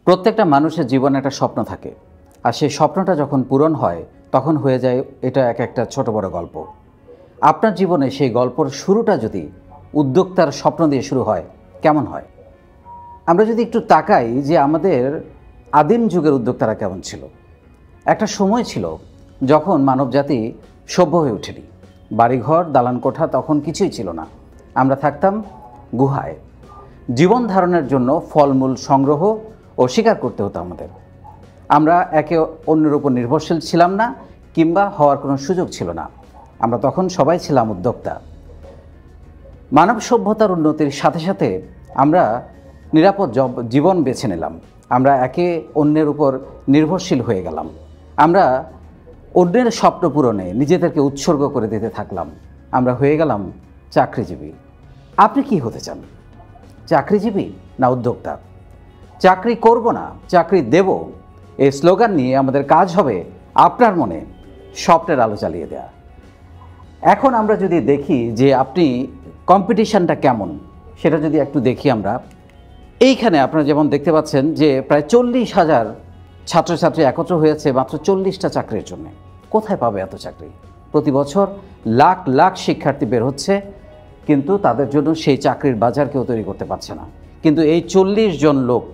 প্রত্যেকটা মানুষের জীবনে একটা স্বপ্ন থাকে, আর সেই স্বপ্নটা যখন পূরণ হয় তখন হয়ে যায় এটা একটা ছোট বড় গল্প। আপনার জীবনে সেই গল্পর শুরুটা যদি উদ্যোক্তার স্বপ্ন দিয়ে শুরু হয় কেমন হয়? আমরা যদি একটু তাকাই যে আমাদের আদিম যুগের উদ্যোক্তারা কেমন ছিল। একটা সময় ছিল যখন মানবজাতি সভ্য হয়ে ওঠেনি, বাড়িঘর দালান কোঠা তখন কিছুই ছিল না। আমরা থাকতাম গুহায়। জীবন ধারণের জন্য ফলমূল সংগ্রহ ও শিকার করতে হতো আমাদের। আমরা একে অন্যের উপর নির্ভরশীল ছিলাম না, কিংবা হওয়ার কোনো সুযোগ ছিল না। আমরা তখন সবাই ছিলাম উদ্যোক্তা। মানব সভ্যতার উন্নতির সাথে সাথে আমরা নিরাপদ জীবন বেছে নিলাম। আমরা একে অন্যের উপর নির্ভরশীল হয়ে গেলাম। আমরা অন্যের স্বপ্ন পূরণে নিজেদেরকে উৎসর্গ করে দিতে থাকলাম। আমরা হয়ে গেলাম চাকরিজীবী। আপনি কি হতে চান? চাকরিজীবী না উদ্যোক্তা? চাকরি করব না, চাকরি দেব, এই স্লোগান নিয়ে আমাদের কাজ হবে আপনার মনে স্বপ্নের আলো জ্বালিয়ে দেয়া। এখন আমরা যদি দেখি যে আপনি কম্পিটিশনটা কেমন, সেটা যদি একটু দেখি আমরা। এইখানে আপনারা যেমন দেখতে পাচ্ছেন যে প্রায় 40,000 ছাত্রছাত্রী একত্র হয়েছে মাত্র 40টা চাকরির জন্য। কোথায় পাবে এত চাকরি? প্রতি বছর লাখ লাখ শিক্ষার্থী বের হচ্ছে, কিন্তু তাদের জন্য সেই চাকরির বাজার কেউ তৈরি করতে পারছে না। কিন্তু এই 40 জন লোক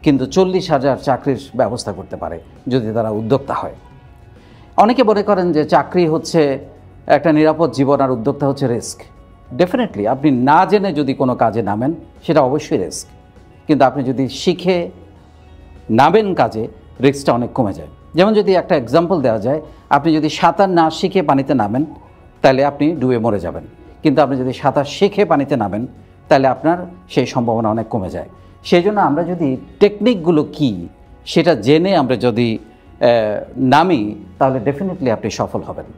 কিন্তু 40,000 চাকরির ব্যবস্থা করতে পারে যদি তারা উদ্যোক্তা হয়। অনেকে মনে করেন যে চাকরি হচ্ছে একটা নিরাপদ জীবন আর উদ্যোক্তা হচ্ছে রিস্ক। ডেফিনেটলি আপনি না জেনে যদি কোনো কাজে নামেন সেটা অবশ্যই রিস্ক, কিন্তু আপনি যদি শিখে নামেন কাজে, রিস্কটা অনেক কমে যায়। যেমন যদি একটা এক্সাম্পল দেওয়া যায়, আপনি যদি সাঁতার না শিখে পানিতে নামেন তাহলে আপনি ডুবে মরে যাবেন, কিন্তু আপনি যদি সাঁতার শিখে পানিতে নামেন তাহলে আপনার সেই সম্ভাবনা অনেক কমে যায়। সেই জন্য আমরা যদি টেকনিকগুলো কি সেটা জেনে আমরা যদি নামি তাহলে ডেফিনেটলি আপনি সফল হবেন।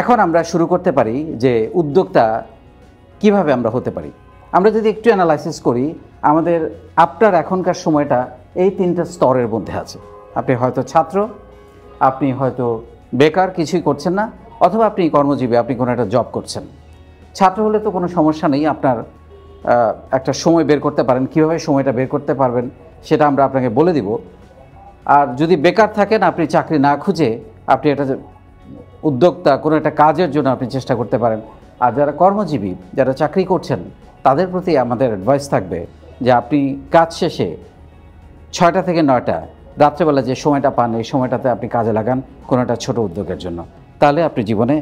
এখন আমরা শুরু করতে পারি যে উদ্যোক্তা কিভাবে আমরা হতে পারি। আমরা যদি একটু অ্যানালাইসিস করি, আপনার এখনকার সময়টা এই 3টা স্তরের মধ্যে আছে। আপনি হয়তো ছাত্র, আপনি হয়তো বেকার, কিছুই করছেন না, অথবা আপনি কর্মজীবী, আপনি কোনো একটা জব করছেন। ছাত্র হলে তো কোনো সমস্যা নেই, আপনার একটা সময় বের করতে পারেন। কীভাবে সময়টা বের করতে পারবেন সেটা আমরা আপনাকে বলে দিব। আর যদি বেকার থাকেন, আপনি চাকরি না খুঁজে আপনি একটা উদ্যোক্তা কোনো একটা কাজের জন্য আপনি চেষ্টা করতে পারেন। আর যারা কর্মজীবী, যারা চাকরি করছেন, তাদের প্রতি আমাদের অ্যাডভাইস থাকবে যে আপনি কাজ শেষে 6টা থেকে 9টা রাত্রেবেলা যে সময়টা পান, এই সময়টাতে আপনি কাজে লাগান কোনো একটা ছোটো উদ্যোগের জন্য, তাহলে আপনি জীবনে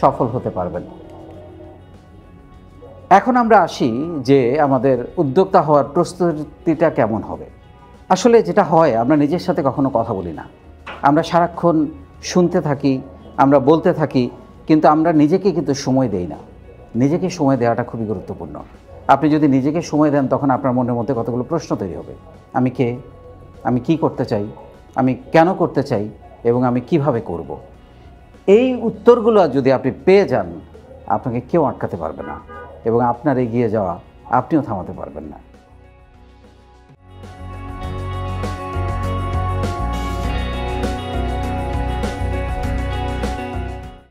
সফল হতে পারবেন। এখন আমরা আসি যে আমাদের উদ্যোক্তা হওয়ার প্রস্তুতিটা কেমন হবে। আসলে যেটা হয়, আমরা নিজের সাথে কখনো কথা বলি না। আমরা সারাক্ষণ শুনতে থাকি, আমরা বলতে থাকি, কিন্তু আমরা নিজেকে কিন্তু সময় দেই না। নিজেকে সময় দেওয়াটা খুবই গুরুত্বপূর্ণ। আপনি যদি নিজেকে সময় দেন তখন আপনার মনের মধ্যে কতগুলো প্রশ্ন তৈরি হবে। আমি কে? আমি কি করতে চাই? আমি কেন করতে চাই? এবং আমি কিভাবে করব? এই উত্তরগুলো যদি আপনি পেয়ে যান, আপনাকে কেউ আটকাতে পারবে না, এবং আপনার এগিয়ে যাওয়া আপনিও থামাতে পারবেন না।